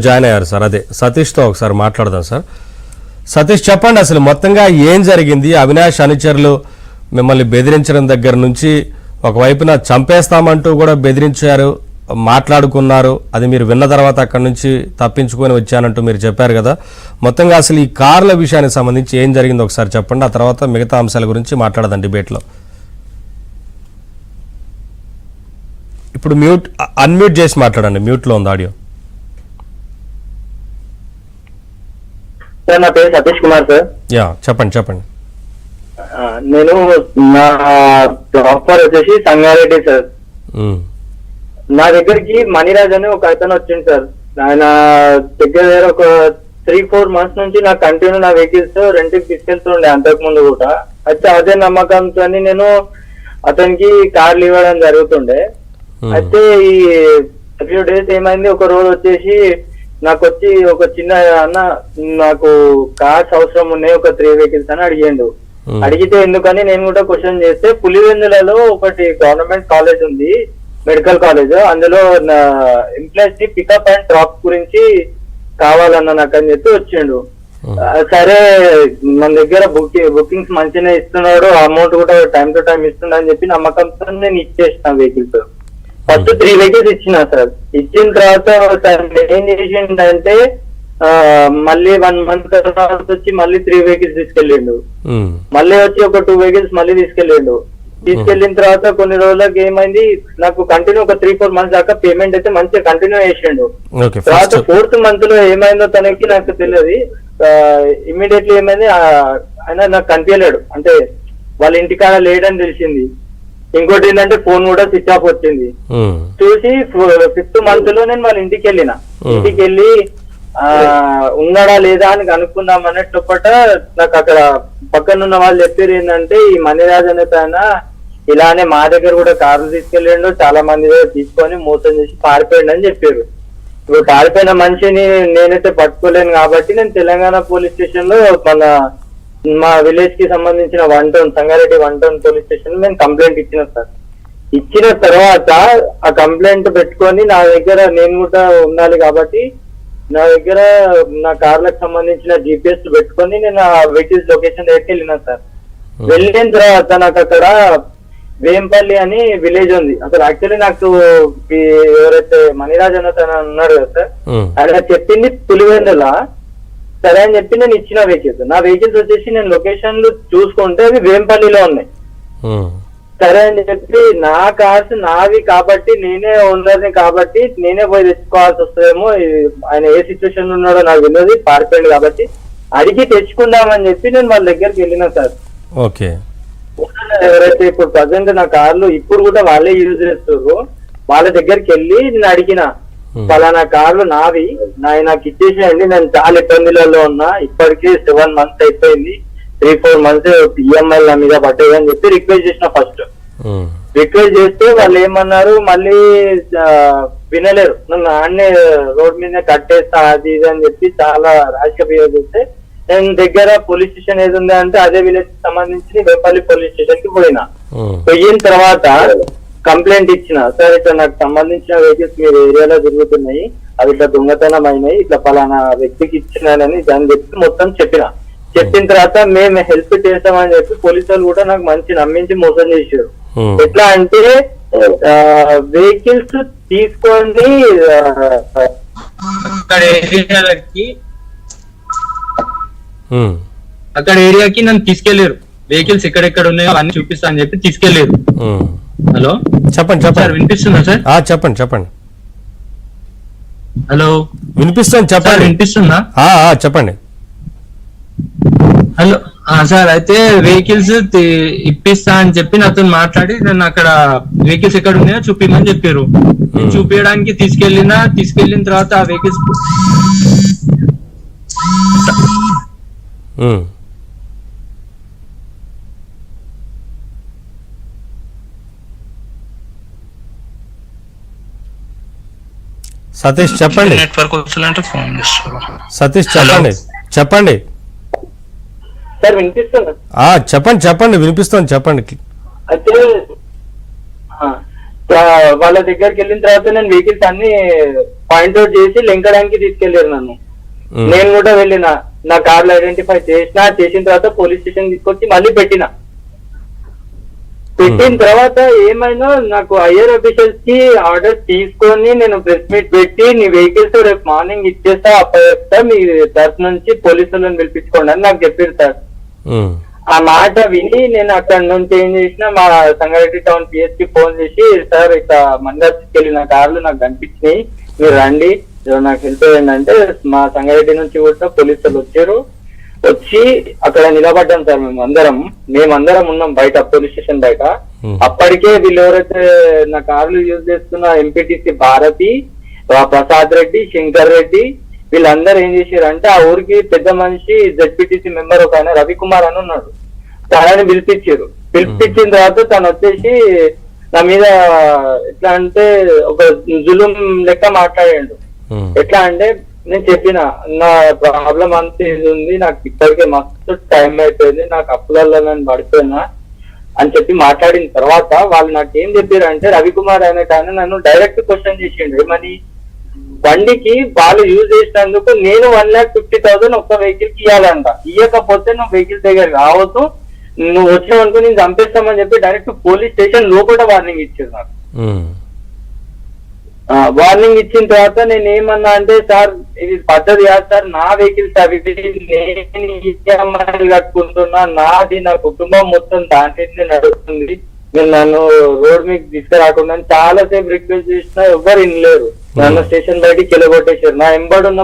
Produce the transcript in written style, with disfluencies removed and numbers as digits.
Join అయ్యారు sir. అదే సతీష్తో ఒకసారి మాట్లాడదాం సార్. సతీష్ చెప్పండి, అసలు మొత్తంగా ఏం జరిగింది? అవినాష్ అనుచరులు మిమ్మల్ని బెదిరించడం దగ్గర నుంచి ఒకవైపున చంపేస్తామంటూ కూడా బెదిరించారు, మాట్లాడుకున్నారు. అది మీరు విన్న తర్వాత అక్కడి నుంచి తప్పించుకొని వచ్చానంటూ మీరు చెప్పారు కదా. మొత్తంగా అసలు ఈ కార్ల విషయానికి సంబంధించి ఏం జరిగిందో ఒకసారి చెప్పండి. ఆ తర్వాత మిగతా అంశాల గురించి మాట్లాడదాం డిబేట్లో. ఇప్పుడు అన్మ్యూట్ చేసి మాట్లాడండి, మ్యూట్లో ఉంది ఆడియో. సార్ నా పేరు సతీష్ కుమార్ సార్. యా చెప్పండి. నేను నా ప్రాపర్ వచ్చేసి సంగారెడ్డి సార్. నా దగ్గరికి మణిరాజ్ అని ఒక అతను వచ్చింది సార్. ఆయన దగ్గర ఒక 3-4 months నుంచి నా కంటిన్యూ నా వెహికల్స్ రెంట్కి తీసుకెళ్తుండే అంతకు ముందు కూడా. అయితే అదే నమ్మకంతో నేను అతనికి కార్లు ఇవ్వడం జరుగుతుండే. అయితే ఈ ఫ్యూ డేస్ ఏమైంది, ఒక రోజు వచ్చేసి నాకు వచ్చి ఒక చిన్న అన్న నాకు కార్స్ అవసరం ఉన్నాయి, ఒక 3 vehicles అని అడిగిండు. అడిగితే ఎందుకని నేను కూడా క్వశ్చన్ చేస్తే, పులివెందులలో ఒకటి గవర్నమెంట్ కాలేజ్ ఉంది, మెడికల్ కాలేజ్, అందులో ఎంప్లాయీస్ ని పికప్ అండ్ డ్రాప్ గురించి కావాలన్న నాకు అని చెప్పి వచ్చిండు. సరే మన దగ్గర బుకింగ్స్ మంచిగా ఇస్తున్నాడు, అమౌంట్ కూడా టైం టు టైం ఇస్తున్నా అని చెప్పి నమ్మకంతో నేను ఇచ్చేసిన వెహికల్స్. ఫస్ట్ 3 vehicles ఇచ్చిన సార్. ఇచ్చిన తర్వాత ఏం చేసిండంటే మళ్ళీ 1 month తర్వాత వచ్చి మళ్ళీ 3 vehicles తీసుకెళ్ళిండు. మళ్ళీ వచ్చి ఒక 2 vehicles మళ్ళీ తీసుకెళ్ళిండు. తీసుకెళ్లిన తర్వాత కొన్ని రోజులకు ఏమైంది, నాకు కంటిన్యూ ఒక 3-4 months దాకా పేమెంట్ అయితే మంచిగా కంటిన్యూ చేసిండు. తర్వాత 4th month లో ఏమైందో తనకి నాకు తెలియదు. ఇమ్మీడియట్లీ ఏమైంది, ఆయన నాకు కనిపించలేడు, అంటే వాళ్ళ ఇంటికాడ లేడని తెలిసింది. ఇంకోటి ఏంటంటే ఫోన్ కూడా స్విచ్ ఆఫ్ వచ్చింది. చూసి 5th month లో నేను వాళ్ళ ఇంటికి వెళ్ళిన. ఇంటికి వెళ్ళి ఉన్నాడా లేదా అని కనుక్కుందాం అన్నట్టుపట నాకు అక్కడ పక్కన ఉన్న వాళ్ళు చెప్పారు ఏంటంటే, ఈ మణిరాజ్ అనే ఆయన ఇలానే మా దగ్గర కూడా కార్లు తీసుకెళ్ళిండు, చాలా మంది తీసుకొని మోసం చేసి పారిపోయిండు అని చెప్పారు. ఇప్పుడు పారిపోయిన మనిషిని నేనైతే పట్టుకోలేను కాబట్టి నేను తెలంగాణ పోలీస్ స్టేషన్ లో మా విలేజ్ కి సంబంధించిన 1 town Sangareddy 1 town police station నేను కంప్లైంట్ ఇచ్చిన సార్. ఇచ్చిన తర్వాత ఆ కంప్లైంట్ పెట్టుకొని నా దగ్గర నేను కూడా ఉండాలి కాబట్టి నా దగ్గర నా కార్లకు సంబంధించిన GPS పెట్టుకొని నేను ఆ వెహికల్స్ లొకేషన్ దగ్గరికి వెళ్ళినా సార్. వెళ్ళిన తర్వాత నాకు అక్కడ వేంపల్లి అని విలేజ్ ఉంది. అసలు యాక్చువల్లీ నాకు ఎవరైతే మణిరాజ్ అన్న తన ఉన్నారు కదా సార్, ఆయన చెప్పింది పులివెందుల. సరే అని చెప్పి నేను ఇచ్చిన వెహికల్స్, నా వెహికల్స్ వచ్చేసి నేను లొకేషన్లు చూసుకుంటే అవి వేంపల్లిలో ఉన్నాయి. సరే అని చెప్పి నా కార్స్ నావి కాబట్టి నేనే ఓనర్ని కాబట్టి నేనే పోయి తెచ్చుకోవాల్సి వస్తుందేమో, ఆయన ఏ సిచ్యువేషన్ ఉన్నాడో నాకు తెలియదు, పారిపోయింది కాబట్టి అడిగి తెచ్చుకుందామని చెప్పి నేను వాళ్ళ దగ్గరికి వెళ్ళినా సార్. ఓకే, ఎవరైతే ఇప్పుడు ప్రజెంట్ నా కార్లు ఇప్పుడు కూడా వాళ్ళే యూజ్ చేస్తారు, వాళ్ళ దగ్గరికి వెళ్ళి నేను అడిగిన, పలానా కార్లు నావి, నాకు ఇచ్చేసేయండి, నేను చాలా ఇబ్బందులలో ఉన్నా, ఇప్పటికీ 7 months అయిపోయింది, 3-4 months EMI నా మీద పట్టేది అని చెప్పి రిక్వెస్ట్ చేసిన. ఫస్ట్ రిక్వెస్ట్ చేస్తే వాళ్ళు ఏమన్నారు, మళ్ళీ వినలేరు, నన్ను ఆడనే రోడ్ మీద కట్టేస్తా అది ఇది అని చెప్పి చాలా ర్యాష్ గా బిహేవ్ చేస్తే, నేను దగ్గర పోలీస్ స్టేషన్ ఏది ఉంది అంటే అదే విలేజ్ కి సంబంధించి వేపల్లి పోలీస్ స్టేషన్ కి పోయినా. పోయిన తర్వాత కంప్లైంట్ ఇచ్చిన, సార్ ఇట్లా నాకు సంబంధించిన వెహికల్స్ మీరు ఏరియాలో తిరుగుతున్నాయి, అవి ఇట్లా దొంగతనం అయినాయి, ఇట్లా పలానా వ్యక్తికి ఇచ్చినానని దాన్ని చెప్పి మొత్తం చెప్పిన తర్వాత మేము హెల్ప్ చేస్తామని చెప్పి పోలీసు వాళ్ళు కూడా నాకు మంచి నమ్మించి మోసం చేశారు. ఎట్లా అంటే వెహికల్స్ తీసుకొని అక్కడ ఏరియాకి నన్ను తీసుకెళ్లారు, వెహికల్స్ ఎక్కడెక్కడ ఉన్నాయో అన్ని చూపిస్తా అని చెప్పి తీసుకెళ్లారు. హలో చెప్పండి సార్, వినిపిస్తుందా సార్? చెప్పండి. హలో వినిపిస్తుంది, చెప్పండి. వినిపిస్తుందా? చెప్పండి. హలో సార్, అయితే వెహికల్స్ ఇప్పిస్తా అని చెప్పి నాతో మాట్లాడి నన్ను అక్కడ వెహికల్స్ ఎక్కడ ఉన్నాయో చూపిమని చెప్పారు. చూపించడానికి తీసుకెళ్లిన తర్వాత ఆ వెహికల్స్ సతీష్ చెప్పండి. నెట్వర్క్ వస్తుందంటే ఫోన్ చేస్తారు. సతీష్ చెప్పండి. సార్ వినిపిస్తుందా? చెప్పండి వినిపిస్తుంది, చెప్పండి. అయితే వాళ్ళ దగ్గరికి వెళ్ళిన తర్వాత నేను వెహికల్స్ అన్ని పాయింట్అవుట్ చేసి లింకడానికి తీసుకెళ్లారు నన్ను. నేను కూడా వెళ్ళిన, నా కార్లు ఐడెంటిఫై చేసిన తర్వాత పోలీస్ స్టేషన్ తీసుకొచ్చి మళ్ళీ పెట్టిన తర్వాత ఏమైనా నాకు హైయర్ అఫీషియల్స్ కి ఆర్డర్స్ తీసుకొని నేను ప్రెస్ మీట్ పెట్టి నీ వెహికల్స్ రేపు మార్నింగ్ ఇచ్చేస్తా అప్పచెప్తా, మీ తరఫు నుంచి పోలీసులను పిలిపించుకోండి అని నాకు చెప్పారు సార్. ఆ మాట విని నేను అక్కడ నుంచి ఏం చేసిన, మా సంగారెడ్డి టౌన్ పిఎస్ కి ఫోన్ చేసి, సార్ ఇట్లా మందర్కి వెళ్ళిన కార్లు నాకు కనిపించినాయి, మీరు రండి నాకు హెల్ప్ చేయండి అంటే, మా సంగారెడ్డి నుంచి కూడా పోలీసులు వచ్చారు. వచ్చి అక్కడ నిలబడ్డాం సార్. మేమందరం ఉన్నాం బయట, పోలీస్ స్టేషన్ బయట. అప్పటికే వీళ్ళు ఎవరైతే నా కార్లు యూజ్ చేస్తున్న ఎంపీటీసీ భారతి, ప్రసాద్ రెడ్డి, శంకర్ రెడ్డి, వీళ్ళందరూ ఏం చేశారంటే ఆ ఊరికి పెద్ద మనిషి జెడ్పీటీసీ మెంబర్ ఒక ఆయన రవికుమార్ అని ఉన్నాడు, తనని పిలిపించారు. పిలిపించిన తర్వాత తను వచ్చేసి నా మీద ఎట్లా అంటే ఒక జులుం లెక్క మాట్లాడాడు. ఎట్లా అంటే నేను చెప్పిన నా ప్రాబ్లం అంత ఇది ఉంది, నాకు ఇప్పటికే మస్తు టైం అయిపోయింది, నాకు అప్పులలో నేను పడిపోయినా అని చెప్పి మాట్లాడిన తర్వాత వాళ్ళు నాకు ఏం చెప్పారు అంటే, రవికుమార్ అనే కానీ నన్ను డైరెక్ట్ క్వశ్చన్ చేసిండు, మరి బండికి వాళ్ళు యూజ్ చేసినందుకు నేను 1,50,000 ఒక్క వెహికల్ కి ఇవ్వాలంట, ఇవ్వకపోతే నువ్వు వెహికల్ దగ్గర రావద్దు, నువ్వు వచ్చినావనుకో నేను చంపేస్తామని చెప్పి డైరెక్ట్ పోలీస్ స్టేషన్ లోపల వార్నింగ్ ఇచ్చారు నాకు. వార్నింగ్ ఇచ్చిన తర్వాత నేను ఏమన్నా అంటే, సార్ ఇది పద్ధతి కాదు సార్, నా వెహికల్స్ అవి నేను ఈఎంఐలు కట్టుకుంటున్నా, నాది నా కుటుంబం మొత్తం దాంట్లో నడుస్తుంది, మీరు నన్ను రోడ్ మీకు తీసుకురాకుండా చాలా సేపు రిక్వెస్ట్ చేసినా ఎవరు వినలేరు. నన్ను స్టేషన్ బయటికి వెళ్ళగొట్టేశారు. నా ఎంబడి ఉన్న